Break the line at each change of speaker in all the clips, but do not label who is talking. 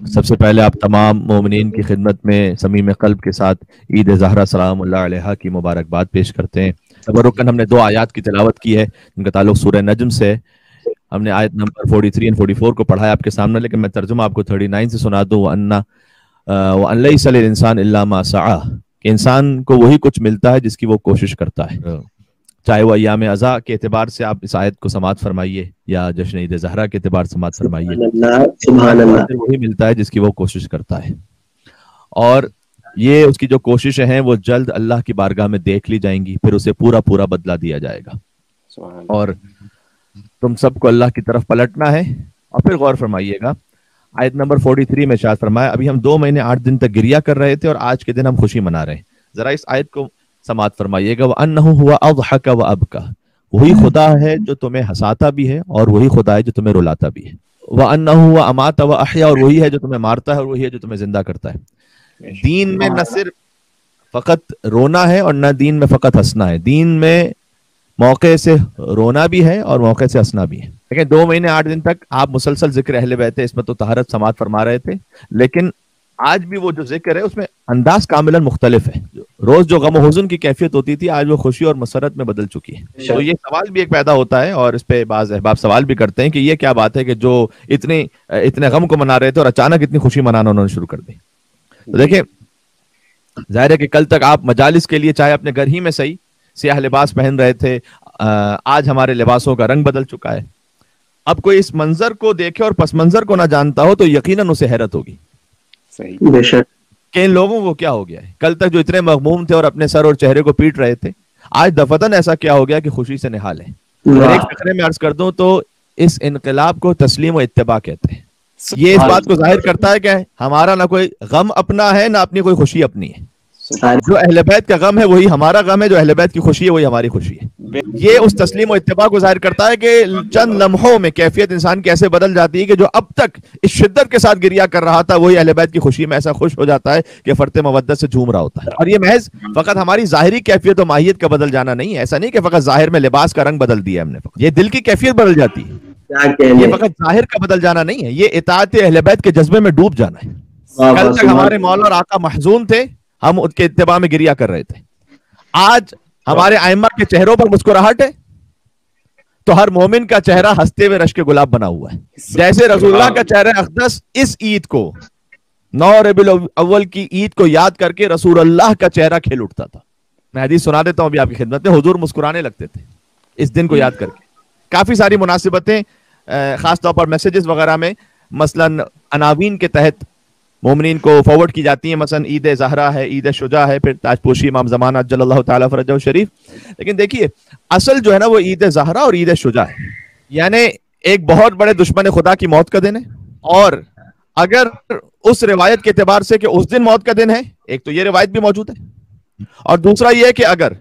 سب سے پہلے آپ تمام مومنین کی خدمت میں صمیم قلب کے ساتھ عید زہرہ سلام اللہ علیہا کی مبارکباد پیش کرتے ہیں۔ تبرکاً ہم نے 2 آیات کی تلاوت کی ہے جن کا تعلق سورہ نجم سے ہے۔ ہم نے آیت نمبر 43 اور 44 کو پڑھا ہے آپ کے سامنے، لیکن میں ترجمہ آپ کو 39 سے سنا دوں۔ وَأَن لَيْسَ لِلْإِنسَانِ إِلَّا مَا سَعَىٰ، کہ انسان کو وہی کچھ ملتا ہے جس کی وہ کوشش کرتا ہے۔ چاہے وہ ایام ازا کے اعتبار سے آپ اس آیت کو سماعت فرمائیے یا جشن عید زہرہ کے اعتبار سے سماعت فرمائیے،
سبحان اللہ،
وہی ملتا ہے جس کی وہ کوشش کرتا ہے، اور یہ اس کی جو کوششیں ہیں وہ جلد اللہ کی بارگاہ میں دیکھ لی جائیں گی، پھر اسے پورا بدلہ دیا جائے گا۔ اور تم سب کو اللہ کی طرف پلٹنا ہے۔ اور پھر غور فرمائیے گا، آیت نمبر 43 میں ارشاد فرمایا ابھی ہم 2 مہینے 8 دن تک گریا کر رہے تھے اور آج کے دن ہم خوشی منا رہے ہیں۔ ذرا اس آیت کو سماعت فرمائیے گا، وَأَنَّهُ هُوَ أَضْحَكَ وَأَبْكَى، وہی خدا ہے جو تمہیں ہنساتا بھی ہے اور وہی خدا ہے جو تمہیں رلاتا بھی ہے۔ وَأَنَّهُ هُوَ أَمَاتَ وَأَحْيَا، اور وہی ہے جو تمہیں مارتا ہے اور وہی ہے جو تمہیں زندہ کرتا ہے۔ دین میں نہ صرف فقط رونا ہے اور نہ دین میں فقط ہنسنا ہے، دین میں موقع سے رونا بھی ہے اور موقع سے ہنسنا بھی ہے۔ لیکن 2 مہینے 8 دن تک آپ مسلسل ذکر اہل بیت عصمت و طہارت سماعت فرما رہے تھے، لیکن آج بھی وہ جو ذکر ہے اس میں انداز کاملا مختلف ہے۔ روز جو غم و حزن کی کیفیت ہوتی تھی آج وہ خوشی اور مسرت میں بدل چکی ہے۔ تو یہ سوال بھی ایک پیدا ہوتا ہے اور اس پہ بعض احباب سوال بھی کرتے ہیں کہ یہ کیا بات ہے کہ جو اتنے غم کو منا رہے تھے اور اچانک اتنی خوشی منانا انہوں نے شروع کر دی۔ تو دیکھیں، ظاہر ہے کہ کل تک آپ مجالس کے لیے چاہے اپنے گھر ہی میں صحیح سیاہ لباس پہن رہے تھے، آج ہمارے لباسوں کا رنگ بدل چکا ہے۔ اب کوئی اس منظر کو دیکھے اور پس منظر کو نہ جانتا ہو تو یقیناً اسے حیرت ہوگی
بے شک
کہ ان لوگوں کو کیا ہو گیا ہے۔ کل تک جو اتنے مغموم تھے اور اپنے سر اور چہرے کو پیٹ رہے تھے، آج دفتن ایسا کیا ہو گیا کہ خوشی سے نہال ہے۔ اگر ایک فقرے میں عرض کر دوں تو اس انقلاب کو تسلیم و اتباع کہتے ہیں۔ یہ اس بات کو ظاہر کرتا ہے کہ ہمارا نہ کوئی غم اپنا ہے نہ اپنی کوئی خوشی اپنی ہے۔ جو اہل بیت کا غم ہے وہی ہمارا غم ہے، جو اہل بیت کی خوشی ہے وہی ہماری خوشی ہے۔ یہ اس تسلیم و اتباع کو ظاہر کرتا ہے کہ چند لمحوں میں کیفیت انسان کی ایسے بدل جاتی ہے کہ جو اب تک اس شدت کے ساتھ گریا کر رہا تھا وہی اہل بیت کی خوشی میں ایسا خوش ہو جاتا ہے کہ فرط مودت سے جھوم رہا ہوتا ہے۔ اور یہ محض فقط ہماری ظاہری کیفیت و ماہیت کا بدل جانا نہیں ہے، ایسا نہیں کہ فقط ظاہر میں لباس کا رنگ بدل دیا ہم نے، یہ دل کی کیفیت بدل جاتی ہے۔ یہ فقط ظاہر کا بدل جانا نہیں ہے، یہ اطاعت اہل بیت کے جذبے میں ڈوب جانا ہے۔ کل تک ہمارے مولا اور آقا محزون تھے، ہم ان کے اتباع میں گریا کر رہے تھے، آج ہمارے ائمہ کے چہروں پر مسکراہٹ ہے تو ہر مومن کا چہرہ ہنستے ہوئے رشک گلاب بنا ہوا ہے۔ جیسے رسول اللہ کا چہرہ اقدس اس عید کو 9 ربیع الاول کی عید کو یاد کر کے رسول اللہ کا چہرہ کھل اٹھتا تھا۔ میں حدیث سنا دیتا ہوں ابھی آپ کی خدمت میں، حضور مسکرانے لگتے تھے اس دن کو یاد کر کے۔ کافی ساری مناسبتیں خاص طور پر میسیجز وغیرہ میں مثلاً عناوین کے تحت مومنین کو فارورڈ کی جاتی ہیں، مثلا عید زہرہ ہے، عید شجاع ہے، پھر تاج پوشی امام زمانہ جل اللہ تعالیٰ فرجہ شریف۔ لیکن دیکھیے اصل جو ہے نا وہ عید زہرہ اور عید شجاع ہے، یعنی ایک بہت بڑے دشمن خدا کی موت کا دن ہے، اور اگر اس روایت کے اعتبار سے کہ اس دن موت کا دن ہے، ایک تو یہ روایت بھی موجود ہے، اور دوسرا یہ کہ اگر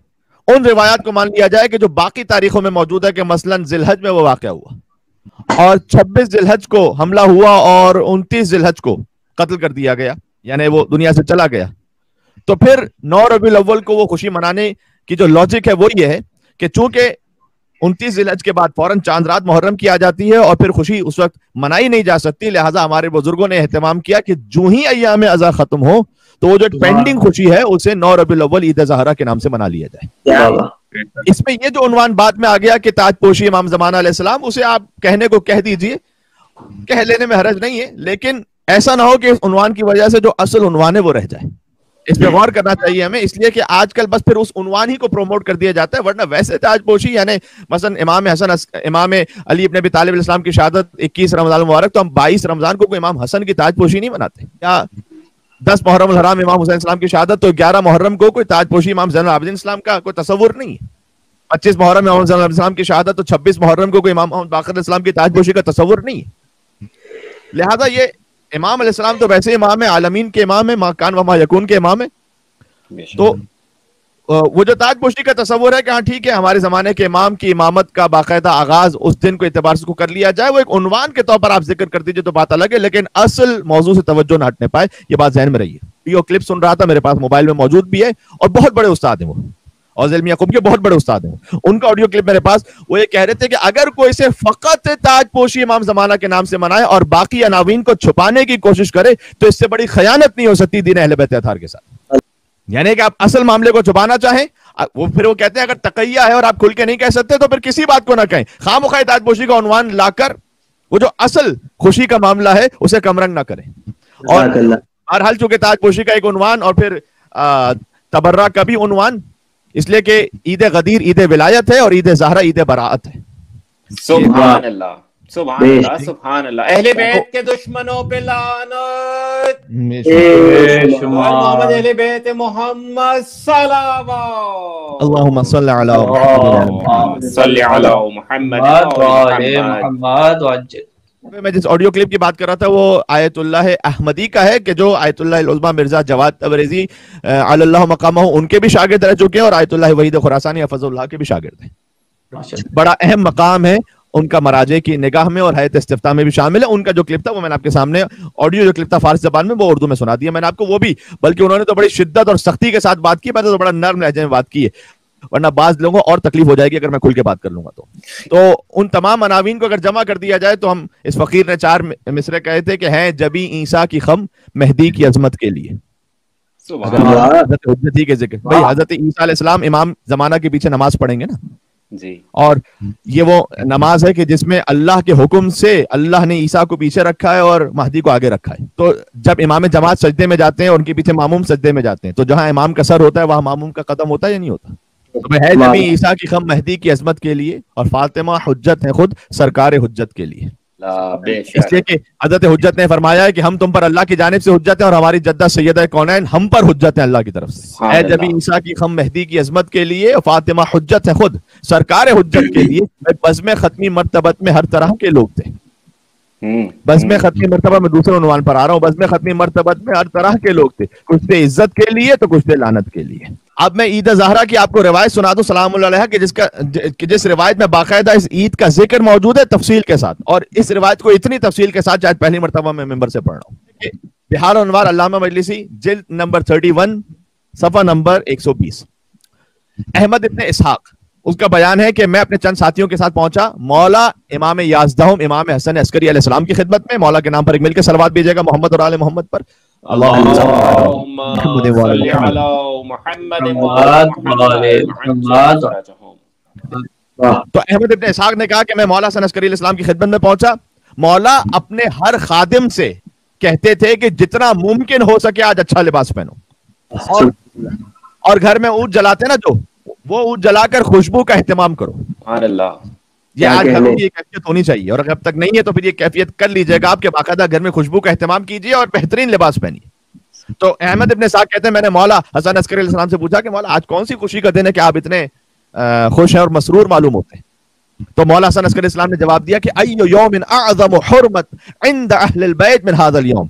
ان روایات کو مان لیا جائے کہ جو باقی تاریخوں میں موجود ہے کہ مثلا ذی الحج میں وہ واقعہ ہوا اور 26 ذی الحج کو حملہ ہوا اور 29 ذی الحج کو قتل کر دیا گیا، یعنی وہ دنیا سے چلا گیا، تو پھر 9 ربیع الاول کو وہ خوشی منانے کی جو لاجک ہے وہ یہ ہے کہ چونکہ 29 ذی الحج کے بعد فوراً چاند رات محرم کی آ جاتی ہے اور پھر خوشی اس وقت منائی نہیں جا سکتی، لہٰذا ہمارے بزرگوں نے اہتمام کیا کہ جو ہی ایام ازا ختم ہو تو وہ جو پینڈنگ خوشی ہے اسے 9 ربیع الاول عید زہرہ کے نام سے منا لیا جائے۔ اس میں یہ جو عنوان بعد میں آ گیا کہ تاج پوشی امام زمانہ علیہ السلام، اسے آپ کہنے کو کہہ دیجئے، کہہ لینے میں حرج نہیں ہے، لیکن ایسا نہ ہو کہ اس عنوان کی وجہ سے جو اصل عنوان ہے وہ رہ جائے۔ اس پہ غور کرنا چاہیے ہمیں، اس لیے کہ آج کل بس پھر اس عنوان ہی کو پروموٹ کر دیا جاتا ہے، ورنہ ویسے تاج پوشی یعنی مثلا امام علی ابن ابی طالب علیہ السلام کی شہادت 21 رمضان المبارک، تو ہم 22 رمضان کو کوئی امام حسن کی تاج پوشی نہیں مناتے، یا 10 محرم الحرام امام حسین السلام کی شہادت تو 11 محرم کو کوئی تاج پوشی امام زین العابدین السلام کا کوئی تصور نہیں ہے، 25 محرم امام زین العابدین السلام کی شہادت تو 26 محرم کو کوئی امام محمد باقر علیہ السلام کی تاج پوشی کا تصور نہیں ہے۔ لہذا یہ امام علیہ السلام تو ویسے امام ہے، عالمین کے امام ہے، ما کان و ما یکون کے امام ہے، تو وہ جو تاج پوشی کا تصور ہے کہ ہاں ٹھیک ہے ہمارے زمانے کے امام کی امامت کا باقاعدہ آغاز اس دن کو اعتبار سے کر لیا جائے، وہ ایک عنوان کے طور پر آپ ذکر کر دیجئے تو بات الگ ہے، لیکن اصل موضوع سے توجہ نہ ہٹنے پائے، یہ بات ذہن میں رہی ہے۔ یہ کلپ سن رہا تھا، میرے پاس موبائل میں موجود بھی ہے، اور بہت بڑے استاد ہیں وہ، اور علم یعقوب کے بہت بڑے استاد ہیں, ان کا آڈیو کلپ میرے پاس. وہ یہ کہہ رہے تھے کہ اگر کوئی سے فقط تاج پوشی امام زمانہ کے نام سے منائے اور باقی عناوین کو چھپانے کی کوشش کرے تو اس سے بڑی خیانت نہیں ہو سکتی دین اہل بیت اطہار کے ساتھ. یعنی کہ آپ اصل معاملے کو چھپانا چاہیں, وہ پھر وہ کہتے ہیں اگر تقیہ ہے اور آپ کھل کے نہیں کہہ سکتے تو پھر کسی بات کو نہ کہیں. خواہ مخواہ تاج پوشی کا عنوان لا کر وہ جو اصل خوشی کا معاملہ ہے اسے کم رنگ نہ کریں. اور بہرحال چونکہ تاج پوشی کا ایک عنوان اور پھر تبرہ کا بھی عنوان, اس لیے کہ عید غدیر عید ولایت ہے اور عید زہرہ عید براءت ہے.
سبحان اللہ سبحان اللہ سبحان اللہ. اہل بیت کے دشمنوں پہ لعنت, محمد اہل بیت محمد صلوات,
اللہم صلی علی
محمد وعجل.
میں جس آڈیو کلپ کی بات کر رہا تھا وہ آیت اللہ احمدی کا ہے, کہ جو آیت اللہ العظمیٰ مرزا جواد تبریزی علی اللہ مقامہ ان کے بھی شاگرد رہ چکے ہیں اور آیت اللہ وحید خراسانی حفظ اللہ کے بھی شاگرد ہیں. بڑا اہم مقام ہے ان کا مراجع کی نگاہ میں اور حیات استفتاء میں بھی شامل ہے. ان کا جو کلپ تھا وہ میں نے آپ کے سامنے آڈیو جو کلپ تھا فارسی زبان میں وہ اردو میں سنا دیا میں نے آپ کو. وہ بھی بلکہ انہوں نے تو بڑی شدت اور سختی کے ساتھ بات کی, میں نے تو بڑا نرم لہجے میں بات کی ہے, ورنہ بعض لوگوں کو اور تکلیف ہو جائے گی اگر میں کھل کے بات کر لوں گا. تو ان تمام عناوین کو اگر جمع کر دیا جائے تو ہم, اس فقیر نے 4 مصرے کہے تھے کہ ہیں جبی عیسیٰ کی خم مہدی کی عظمت کے لیے. حضرت حجتی کے ذکر, بھائی حضرت عیسیٰ علیہ السلام امام زمانہ کے پیچھے نماز پڑھیں گے نا
جی,
اور یہ وہ نماز ہے کہ جس میں اللہ کے حکم سے اللہ نے عیسیٰ کو پیچھے رکھا ہے اور مہدی کو آگے رکھا ہے. تو جب امام جماعت سجدے میں جاتے ہیں اور ان کے پیچھے ماموم سجدے میں جاتے ہیں تو جہاں امام کا سر ہوتا ہے وہاں ماموم کا قدم ہوتا ہے یا نہیں ہوتا؟ تو ہے نبی عیسیٰ کی خم مہدی کی عظمت کے لیے اور فاطمہ حجت ہے خود سرکار حجت کے لیے. اس لیے کہ حضرت حجت نے فرمایا ہے کہ ہم تم پر اللہ کی جانب سے حجت ہیں اور ہماری جدہ سیدہ کونین ہم پر حجت ہے اللہ کی طرف سے. ہے نبی عیسیٰ کی خم مہدی کی عظمت کے لیے اور فاطمہ حجت ہے خود سرکار حجت کے لیے. بزم ختمی مرتبت میں ہر طرح کے لوگ تھے. بزم ختمی مرتبہ میں دوسرے عنوان پر آ رہا ہوں. بزم ختمی مرتبت میں ہر طرح کے لوگ تھے, کچھ تھے عزت کے لیے تو کچھ تھے لعنت کے لیے. اب میں عید زہرہ کی آپ کو روایت سنا دوں سلام اللہ علیہ کہ جس روایت میں باقاعدہ اس عید کا ذکر موجود ہے تفصیل کے ساتھ, اور اس روایت کو اتنی تفصیل کے ساتھ شاید پہلی مرتبہ میں ممبر سے پڑھ رہا ہوں. بہار انوار علامہ مجلسی جلد نمبر 31 صفحہ نمبر 120. احمد ابن اسحاق اس کا بیان ہے کہ میں اپنے چند ساتھیوں کے ساتھ پہنچا مولا امام یازدہم امام حسن عسکری علیہ السلام کی خدمت میں. مولا کے نام پر ایک مل کے صلوات بھیجیے گا محمد اور آل محمد پر.
اللہم صلی علی محمد
تو احمد ابن اسحاق نے کہا کہ میں مولا حسن عسکری علیہ السلام کی خدمت میں پہنچا. مولا اپنے ہر خادم سے کہتے تھے کہ جتنا ممکن ہو سکے آج اچھا لباس پہنو, اور گھر میں اونٹ جلاتے نا جو وہ اونٹ جلا کر خوشبو کا اہتمام کرو.
سبحان اللہ.
یہ آج گھر میں یہ کیفیت ہونی چاہیے, اور اگر اب تک نہیں ہے تو پھر یہ کیفیت کر لیجیے گا آپ کے باقاعدہ گھر میں خوشبو کا اہتمام کیجیے اور بہترین لباس پہنیے. تو احمد ابن اسحاق کہتے ہیں میں نے مولا حسن عسکری علیہ السلام سے پوچھا کہ مولا آج کون سی خوشی کا دن ہے کہ آپ اتنے خوش ہیں اور مسرور معلوم ہوتے ہیں؟ تو مولا حسن عسکری علیہ السلام نے جواب دیا کہ ای یوم اعظم حرمت عند اہل البیت من هذا اليوم,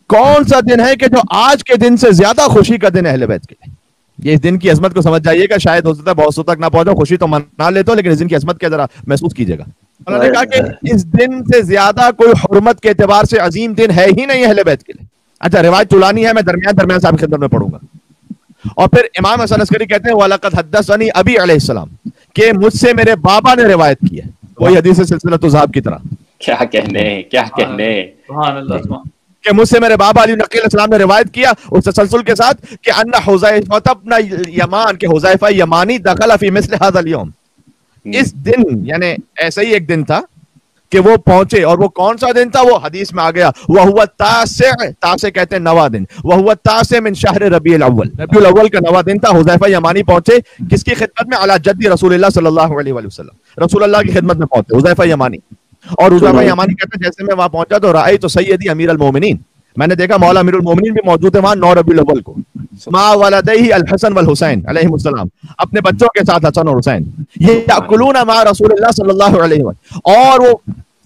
کون سا دن ہے کہ جو آج کے دن سے زیادہ خوشی کا دن ہے اہل بیت کے لیے. یہ اس دن کی عظمت کو سمجھ جائیے گا, شاید ہو سکتا ہے بہت تک نہ پہنچو, خوشی تو منا لیتے ہو لیکن اس دن کی عظمت کے ذرا محسوس کیجیے گا. انہوں نے کہا کہ اس دن سے زیادہ کوئی حرمت کے اعتبار سے عظیم دن ہے ہی نہیں اہل بیت کے لیے. اچھا روایت چلانی ہے, میں درمیان صاحب کی خدمت میں پڑھوں گا. اور پھر امام حسن عسکری کہتے ہیں وَلَقَدْ حَدَّثَنِي ابی علیہ السلام, کہ مجھ سے میرے بابا نے روایت کی ہے, وہی حدیث سلسلۃ الذہب کی طرح.
کیا کہنے
سبحان اللہ.
کہ مجھ سے میرے بابا علی نقی علیہ السلام نے روایت کیا اس تسلسل کے ساتھ کہ ان حذیفہ ابن یمان, کہ حذیفہ یمانی دخل فی مثل هذا اليوم, اس دن یعنی ایسا ہی ایک دن تھا کہ وہ پہنچے, اور وہ کون سا دن تھا وہ حدیث میں آ گیا, وہو تاسع کہتے ہیں 9واں دن, وہو تاسع من شہر ربیع الاول, ربیع الاول کا 9واں دن تھا. حذیفہ یمانی پہنچے کس کی خدمت میں؟ علی جدی رسول اللہ صلی اللہ علیہ وسلم, رسول اللہ کی خدمت میں پہنچے حذیفہ یمانی. اور حذیفہ یمانی کہتے ہیں جیسے میں وہاں پہنچا تو رأیت سیدی امیر المومنین, میں نے دیکھا مولا امیر المومنین بھی موجود ہے وہاں 9 ربیع الاول کو, ما ولدیہ الحسن والحسین علیہم السلام, اپنے بچوں کے ساتھ حسن اور حسین, یہ یاکلون مع رسول اللہ صلی اللہ علیہ وسلم, اور وہ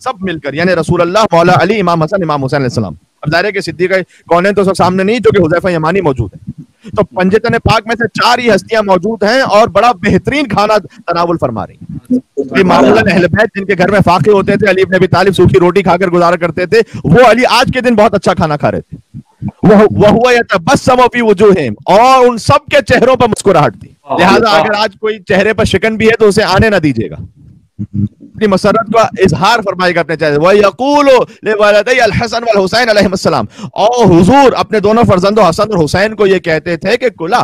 سب مل کر یعنی رسول اللہ, مولا علی, امام حسن, امام حسین علیہ السلام. اب ظاہر ہے کہ صدیق کونین تو سب سامنے نہیں جو کہ حذیفہ یمانی موجود ہے. تو پنجتن پاک میں سے 4 ہی ہستیاں موجود ہیں اور بڑا بہترین کھانا تناول فرما رہی ہیں. یہ معمولاً اہل بیت جن کے گھر میں فاقے ہوتے تھے, علی بن ابی طالب سوکھی روٹی کھا کر گزارا کرتے تھے, وہ علی آج کے دن بہت اچھا کھانا کھا رہے تھے. وَهُوَ يَتَبَسَّمُ فِي وُجُوهِهِمْ, اور ان سب کے چہروں پر مسکراہٹ تھی. لہٰذا اگر آج کوئی چہرے پر شکن بھی ہے تو اسے آنے نہ دیجیے گا, اپنی مسرت کا اظہار فرمائے گا اپنے چہرے. وَيَقُولُ لِوَلَدَيَ الْحَسَنُ وَالْحُسَيْنَ علیہم السلام, اور حضور اپنے دونوں فرزندوں حسن اور حسین کو یہ کہتے تھے کہ کلا,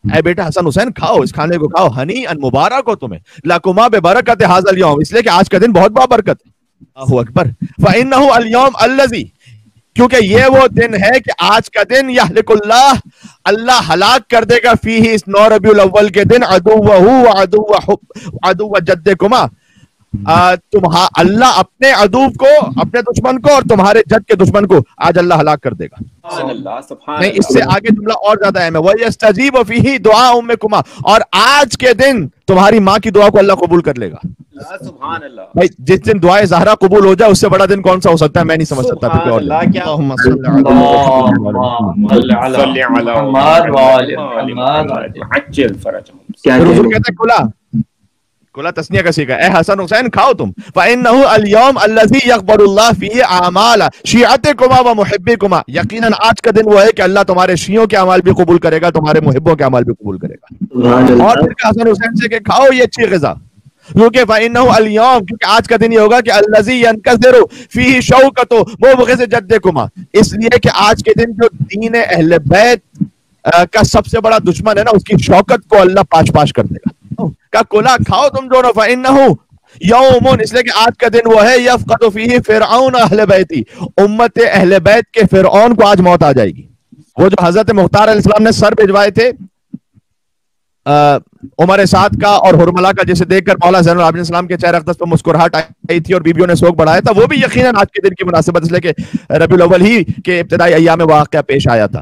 اے بیٹا حسن حسین کھاؤ, اس کھانے کو کھاؤ, ہنی ان مبارک ہو تمہیں, لَكُمَا بِبَرَكَتِ هَذَا الْيَوْمِ, اس لیے کہ آج کا دن بہت بابرکت ہے. اللہ اکبر. فَإِنَّهُ الْيَوْمُ الَّذِي, کیونکہ یہ وہ دن ہے کہ آج کا دن یہلک اللہ ہلاک کر دے گا فیہ, اس 9 ربیع الاول کے دن, عدو جدکما, اللہ اپنے عدو کو, اپنے دشمن کو, اور تمہارے جد کے دشمن کو آج اللہ ہلاک کر دے گا. نہیں, اس سے آگے جملہ اور زیادہ اہم ہے. وَيَسْتَجِيبُ فِيهِ دُعَاءُ أُمِّكُمَا, اور آج کے دن تمہاری ماں کی دعا کو اللہ قبول کر لے گا.
سبحان اللہ.
بھائی جس دن دعائے زہرا قبول ہو جائے اس سے بڑا دن کون سا ہو سکتا ہے, میں نہیں سمجھ سکتا.
اللہم صلی علی محمد عجل فرجہم.
حضور کہتے ہیں کلا, کلا تسنیہ کا سیکھا, اے حسن حسین کھاؤ تم. فَإِنَّهُ الْيَوْمُ الَّذِي يَقْبَلُ اللَّهُ فِيهِ أَعْمَالَ شِيعَتِكُمَا وَمُحِبِّكُمَا, یقیناً آج کا دن وہ ہے کہ اللہ تمہارے شیعوں کے اعمال بھی قبول کرے گا, تمہارے محبوں کے اعمال بھی قبول کرے گا. اور پھر حسن حسین سے کہ کھاؤ یہ اچھی غذا, کیونکہ فَإِنَّهُ الْيَوْمُ, کیونکہ آج کا دن یہ ہوگا کہ الَّذِي يَنْكَسِرُ فِيهِ شَوْكَتُ مُبْغِضِ جَدِّكُمَا, اس لیے کہ آج کے دن جو دین اہل بیت کا سب سے بڑا دشمن ہے نا, اس کی شوکت کو اللہ پاش پاش کر دے گا. کہ کلا کھاؤ تم دونوں. فَإِنَّهُ یوم, اس لیے کہ آج کا دن وہ ہے یفقد فیہ فرعون اہل بیتی, امت اہل بیت کے فرعون کو آج موت آ جائے گی. وہ جو حضرت مختار علیہ السلام نے سر بھجوائے تھے عمر سعد کا اور حرملہ کا, جسے دیکھ کر مولا زین العابدین السلام کے چہرے اقدس پر مسکراہٹ آئی تھی اور بیبیوں نے سوگ بڑھایا تھا, وہ بھی یقیناً آج کے دن کی مناسبت, اس لیے کہ ربیع الاول ہی کے ابتدائی ایام میں واقعہ پیش آیا تھا.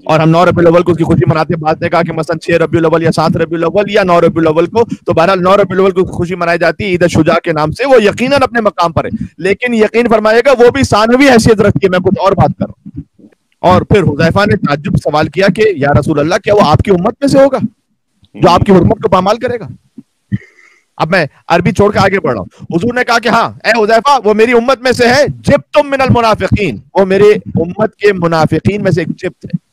اور ہم 9 ربیع الاول کو اس کی خوشی مناتے ہیں. بعض نے کہا کہ مثلا 6 ربیع الاول یا 7 ربیع الاول یا 9 ربیع الاول کو, تو بہرحال 9 ربیع الاول کو خوشی منائی جاتی ہے عید شجاع کے نام سے. وہ یقیناً اپنے مقام پر ہے, لیکن یقین فرمائے گا وہ بھی ثانوی حیثیت رکھتی ہے, میں کچھ اور بات کر رہا ہوں. اور پھر حذیفہ نے تعجب سوال کیا کہ یا رسول اللہ, کیا وہ آپ کی امت میں سے ہوگا جو آپ کی حرمت کو پامال کرے گا؟ اب میں عربی چھوڑ کے آگے بڑھ رہا ہوں. حضور نے کہا کہ ہاں اے حذیفہ, وہ میری امت میں سے ہے, جبتم من المنافقین, وہ میری امت کے منافقین میں سے ایک جبت ہے.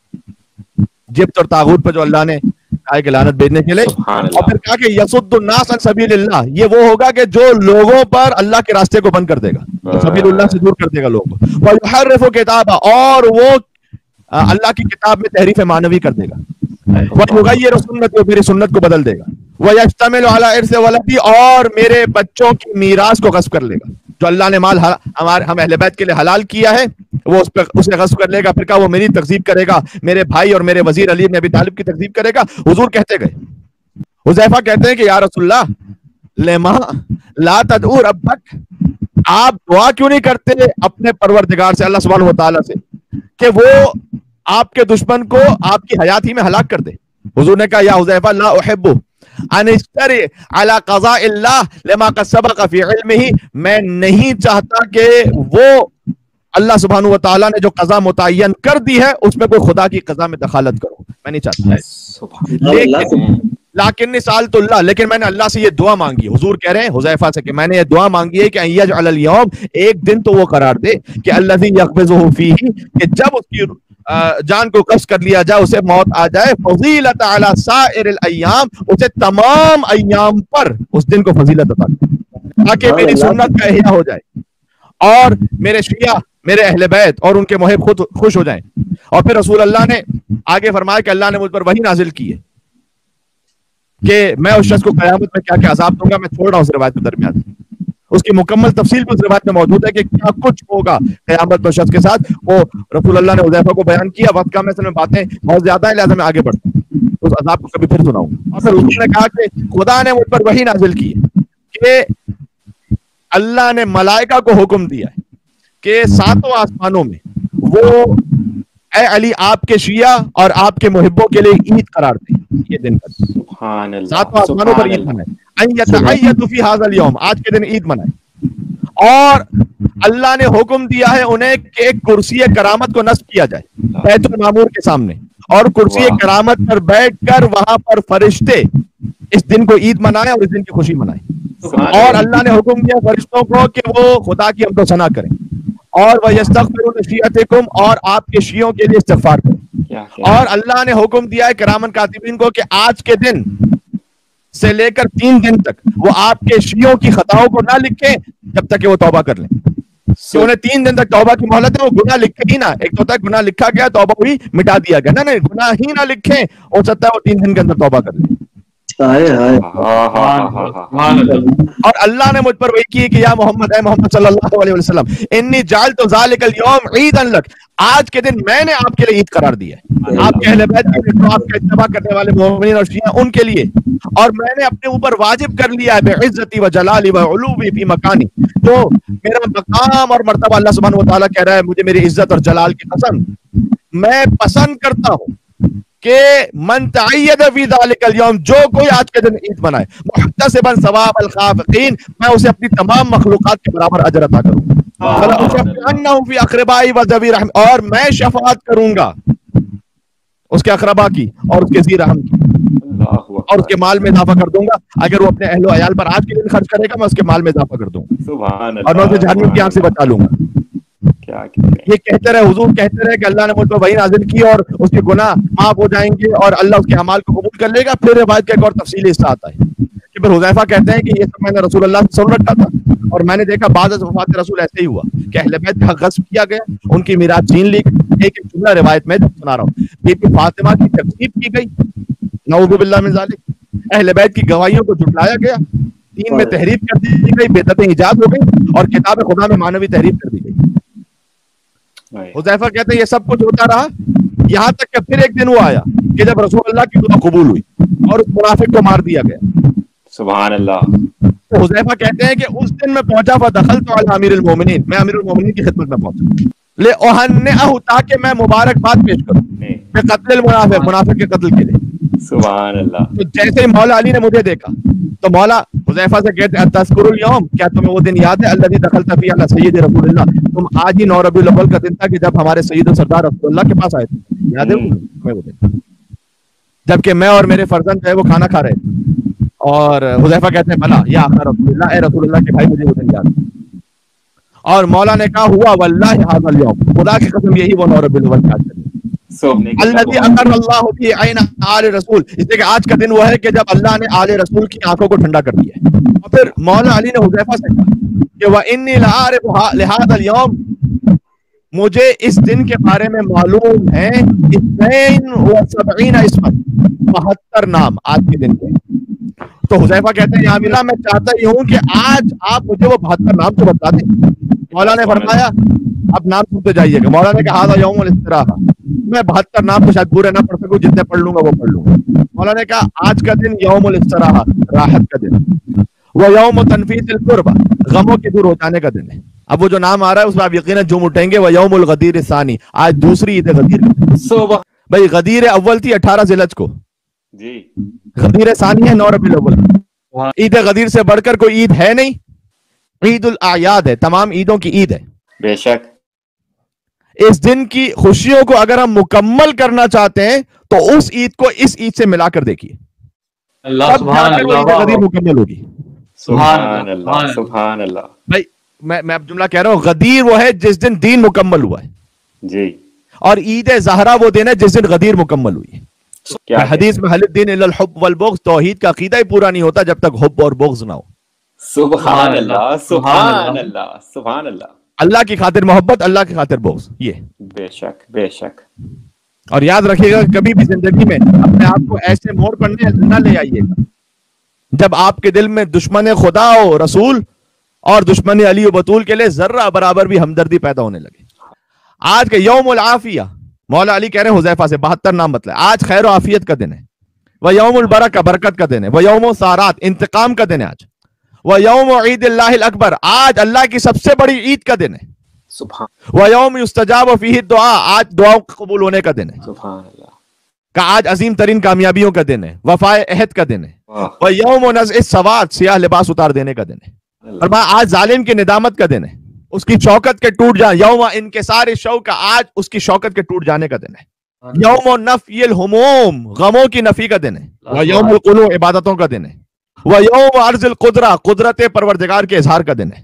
جبت اور طاغوت پہ جو اللہ نے کہا کہ لعنت بھیجنے کے لیے, اور پھر کہا کہ یصد الناس عن سبیل اللہ, یہ وہ ہوگا کہ جو لوگوں پر اللہ کے راستے کو بند کر دے گا, سبیل اللہ سے دور کر دے گا لوگوں کو. وَيُحَرِّفُ كِتَابًا, اور وہ اللہ کی کتاب میں تحریف معنوی کر دے گا. وَيُغَيِّرُ سُنَّتِي, وہ میری سنت کو بدل دے گا. وَيَجْتَمِلُ عَلَىٰ إِرْثِ وَلَدِي, اور میرے بچوں کی میراث کو غصب کر لے گا. جو اللہ نے مال ہم اہل بیت کے لیے حلال کیا ہے وہ اسے غصب کر لے گا. پھر کہا وہ میری تکذیب کرے گا, میرے بھائی اور میرے وزیر علی بن ابی طالب کی تکذیب کرے گا. حضور کہتے گئے, حذیفہ کہتے ہیں کہ یا رسول اللہ, لما لا تدعو ربک, آپ دعا کیوں نہیں کرتے اپنے پروردگار سے, اللہ سبحانہ و تعالیٰ سے, کہ وہ آپ کے دشمن کو آپ کی حیات ہی میں ہلاک کر دے. حضور نے کہا یا حذیفہ لا احب ان اشتری علی قضاء اللہ لما قد سبق فی علمہ, میں نہیں چاہتا کہ وہ اللہ سبحانہ و تعالیٰ نے جو قضا متعین کر دی ہے اس میں کوئی خدا کی قضا میں دخالت کرو, میں نہیں چاہتا. لیکن سألت اللہ, لیکن میں نے اللہ سے یہ دعا مانگی. حضور کہہ رہے ہیں حذیفہ سے کہ میں نے یہ دعا مانگی ہے کہ ان یجعل الیوم, ایک دن تو وہ قرار دے کہ الذی یقبضہ فیہ, کہ جب اس کی جان کو قبض کر لیا جائے, اسے موت آ جائے, فضیلت علی سائر الایام, اسے تمام ایام پر اس دن کو فضیلت عطا کرے, تاکہ میری سنت کا احیاء ہو جائے اور میرے شیعہ, میرے اہل بیت اور ان کے محب خود خوش ہو جائیں. اور پھر رسول اللہ نے آگے فرمایا کہ اللہ نے مجھ پر وحی نازل کی ہے کہ میں اس شخص کو قیامت میں کیا کیا عذاب دوں گا. میں چھوڑ رہا ہوں اس روایت کے درمیان, اس کی مکمل تفصیل بھی اس روایت میں موجود ہے کہ کیا کچھ ہوگا قیامت میں شخص کے ساتھ. وہ رسول اللہ نے حذیفہ کو بیان کیا. وقت کا میں اصل میں باتیں بہت زیادہ ہیں, لہٰذا میں آگے بڑھتا ہوں, اس عذاب کو کبھی پھر سناؤں. اور پھر اس نے کہا کہ خدا نے مجھ پر وحی نازل کی ہے کہ اللہ نے ملائکہ کو حکم دیا ہے کہ 7 آسمانوں میں وہ اے علی آپ کے شیعہ اور آپ کے محبوں کے لیے عید قرار دیں. یہ دن
سبحان اللہ,
7 آسمانوں پر عید منائے, ان یتعید فی ھذا الیوم, آج کے دن عید منائے. اور اللہ نے حکم دیا ہے انہیں کہ ایک کرسی کرامت کو نصب کیا جائے بیت المعمور کے سامنے, اور کرسی کرامت پر بیٹھ کر وہاں پر فرشتے اس دن کو عید منائیں اور اس دن کی خوشی منائیں. اور اللہ نے حکم دیا فرشتوں کو کہ وہ خدا کی حمد و ثنا کریں, اور وَيَسْتَغْفِرُ لِشِيعَتِكُمْ, اور آپ کے شیعوں کے لیے استغفار کریں. اور اللہ نے حکم دیا ہے کرامن کاتبین کو کہ آج کے دن سے لے کر 3 دن تک وہ آپ کے شیعوں کی خطاؤں کو نہ لکھیں جب تک کہ وہ توبہ کر لیں. کہ انہیں 3 دن تک توبہ کی مہلت ہے, وہ گناہ لکھے ہی نہ. ایک تو ہوتا ہے گناہ لکھا گیا توبہ ہوئی مٹا دیا گیا, نہیں گناہ ہی نہ لکھیں, ہو سکتا ہے وہ 3 دن کے اندر توبہ کر لیں. اور اللہ نے مجھ پر وہی کی کہ یا محمد, اے محمد صلی اللہ علیہ وسلم, انی جعلت ذالک اليوم عیدا لک, آج کے دن میں نے آپ کے لیے عید قرار دیا ہے, آپ کے اہل بیت کے لیے, آپ کا اتباع کرنے والے مومنین اور شیعہ ان کے لیے, اور میں نے اپنے اوپر واجب کر لیا ہے بعزتی و جلالی و علوی فی مکانی, تو میرا مقام اور مرتبہ اللہ سبحانہ و تعالیٰ کہہ رہا ہے مجھے میری عزت اور جلال کی قسم میں پسند کرتا ہوں کہ من تعید فی ذالک اليوم, جو کوئی آج کے دن عید منائے, محتسبا ثواب الخافقین, میں اسے اپنی تمام مخلوقات کے برابر اجر عطا کروں گا, فی اقربائی و ذوی رحم, اور میں شفاعت کروں گا اس کے اقربا کی اور اس کے ذی رحم کی, اور اس کے مال میں اضافہ کر دوں گا. اگر وہ اپنے اہل و عیال پر آج کے دن خرچ کرے گا میں اس کے مال میں اضافہ کر دوں گا, اور میں اسے جہنم کی آنکھ سے بچا لوں گا. یہ کہتے رہے حضور, کہتے رہے کہ اللہ نے مجھ پر وحی نازل کی اور اس کے گناہ معاف ہو جائیں گے اور اللہ اس کے اعمال کو قبول کر لے گا. پھر روایت کا ایک اور تفصیلی حصہ آتا ہے کہ پھر حذیفہ کہتے ہیں کہ یہ سب میں نے رسول اللہ سے سن رکھا تھا, اور میں نے دیکھا بعد از وفات رسول ایسے ہی ہوا کہ اہل بیت کا غصب کیا گیا, ان کی میراث چھین لی گئی. ایک جملہ روایت میں سنا رہا ہوں, بی بی فاطمہ کی تکذیب کی گئی, نعوذ باللہ من ذالک, اہل بیت کی گواہیوں کو جھٹلایا گیا, دین میں تحریف کر دی گئی, بدعتیں ایجاد ہو گئی, اور کتاب خدا میں مانوی تحریف کر دی گئی. حذیفہ کہتے ہیں یہ سب کچھ ہوتا رہا یہاں تک کہ پھر ایک دن وہ آیا کہ جب رسول اللہ کی دعا قبول ہوئی اور اس منافق کو مار دیا گیا.
سبحان اللہ.
تو حذیفہ کہتے ہیں کہ اس دن میں پہنچا فدخلت علی امیر المومنین, میں امیر المومنین کی خدمت میں پہنچا, لأہنئہ, تاکہ میں مبارکباد پیش کروں بقتل المنافق, منافق کے قتل کے لیے.
سبحان اللہ.
تو جیسے ہی مولا علی نے مجھے دیکھا تو مولا حذیفہ سے کہتے ہیں تذکر الیوم, کیا تمہیں وہ دن یاد ہے الذی دخلت فی علی سید رسول اللہ, تم آج ہی 9 ربیع الاول کا دن تھا کہ جب ہمارے سید و سردار رسول اللہ کے پاس آئے تھے, یاد ہے تمہیں وہ دن, جبکہ میں اور میرے فرزند جو ہے وہ کھانا کھا رہے تھے. اور حذیفہ کہتے ہیں بلا یا آقا رسول اللہ, اے رسول اللہ کے بھائی مجھے وہ دن یاد ہے. اور مولا نے کہا ہوا واللہ ھذا الیوم, خدا کی قسم یہی وہ 9 ربیع الاول کا دن الذی اقر اللہ فی عین آل رسول, اس لیے کہ آج کا دن وہ ہے کہ جب اللہ نے آل رسول کی آنکھوں کو ٹھنڈا کر دیا ہے. اور پھر مولا علی نے حذیفہ سے کہا کہ وانی لعارف لھذا الیوم, مجھے اس دن کے بارے میں معلوم ہے 72 اسما, 72 نام آج کے دن کے. تو حذیفہ کہتے ہیں یا امیر اللہ, میں چاہتا ہی ہوں کہ آج آپ مجھے وہ 72 نام تو بتا دیں. مولا نے فرمایا اب نام سنتے جائیے گا. مولا نے کہا ھذا یوم الاستراحہ, میں 72 نام تو شاید پورے نہ پڑھ سکوں, جتنے پڑھ لوں گا وہ پڑھ لوں گا. مولا نے کہا آج کا دن یوم الاستراحہ, راحت کا دن, وہ یوم تنفیس القربہ, غموں کے دور ہو جانے کا دن ہے. اب وہ جو نام آ رہا ہے اس میں آپ یقیناً جھوم اٹھیں گے, وہ یوم الغدیر الثانی, آج دوسری عید غدیر. بھائی غدیر اول تھی 18 ذی الحجہ کو,
جی
غدیر ثانی ہے 9 ربیع الاول. عید غدیر سے بڑھ کر کوئی عید ہے نہیں, عید الاعیاد ہے, تمام عیدوں کی عید ہے.
بے شک.
اس دن کی خوشیوں کو اگر ہم مکمل کرنا چاہتے ہیں تو اس عید کو اس عید سے ملا کر دیکھیے,
اللہ سبحان اللہ,
غدیر مکمل ہوگی.
سبحان اللہ. سبحان اللہ.
بھائی میں اب جملہ کہہ رہا ہوں, غدیر وہ ہے جس دن دین مکمل ہوا ہے
جی,
اور عید زہرا وہ دن ہے جس دن غدیر مکمل ہوئی ہے. حدیث میں حل الدین الا الحب والبغض, توحید کا عقیدہ ہی پورا نہیں ہوتا جب تک حب اور بغض نہ ہو.
سبحان اللہ. سبحان اللہ. سبحان اللہ.
اللہ کی خاطر محبت, اللہ کی خاطر بغض, یہ
بے شک. بے شک.
اور یاد رکھیے گا کبھی بھی زندگی میں اپنے آپ کو ایسے موڑ پر نہ لے آئیے گا جب آپ کے دل میں دشمن خدا و رسول اور دشمن علی و بطول کے لیے ذرہ برابر بھی ہمدردی پیدا ہونے لگے. آج کے یوم العافیہ, مولا علی کہہ رہے ہیں حذیفہ سے 72 نام بتلائے, آج خیر و عافیت کا دن ہے. وہ یوم البرکہ, برکت کا دن ہے. وہ یوم السارات, انتقام کا دن ہے آج. وہ یوم عید اللہ الاکبر, آج اللہ کی سب سے بڑی عید کا دن ہے.
سبحان.
وہ یوم یستجاب فیہ الدعاء, آج دعاؤں قبول ہونے کا دن ہے.
سبحان اللہ.
کہ آج عظیم ترین کامیابیوں کا دن ہے, وفائے عہد کا دن ہے. وہ یوم نزع السواد, سیاہ لباس اتار دینے کا دن ہے. اور آج ظالم کی ندامت کا دن ہے, اس کی شوکت کے ٹوٹ جانے, یوم انکسار الشوکہ, آج اس کی شوکت کے ٹوٹ جانے کا دن ہے. یوم نفی الہموم, غموں کی نفی کا دن ہے. وہ یوم القنوع, عبادتوں کا دن ہے. وہ یوم عرض القدرہ, قدرت پروردگار کے اظہار کا دن ہے.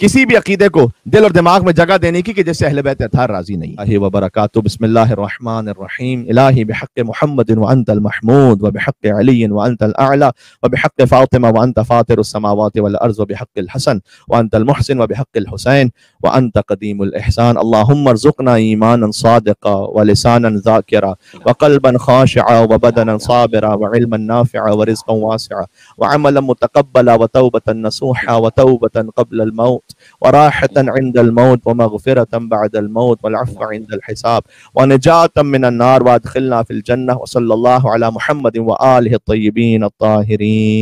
کسی بھی عقیدے کو دل اور دماغ میں جگہ دینے کی کہ جس سے اہل بیت اطہار راضی نہیں. اللہ وبرکاتہ. بسم اللہ الرحمن الرحیم. الہی بحق محمد وانت المحمود وبحق علی وانت الاعلی وبحق فاطمہ وانت فاطر السماوات والارض وبحق الحسن وانت المحسن وبحق الحسین وانت قدیم الاحسان. اللہم ارزقنا ایمانا صادقا ولسانا ذاکرا وقلبا خاشعا وبدنا صابرا وعلما نافعا ورزقا واسعا وعملا متقبلا وتوبة نصوحا وتوبة قبل الموت وراحة عند الموت ومغفرة بعد الموت والعفو عند الحساب ونجاة من النار وادخلنا في الجنة. وصلى الله على محمد وآله الطيبين الطاهرين.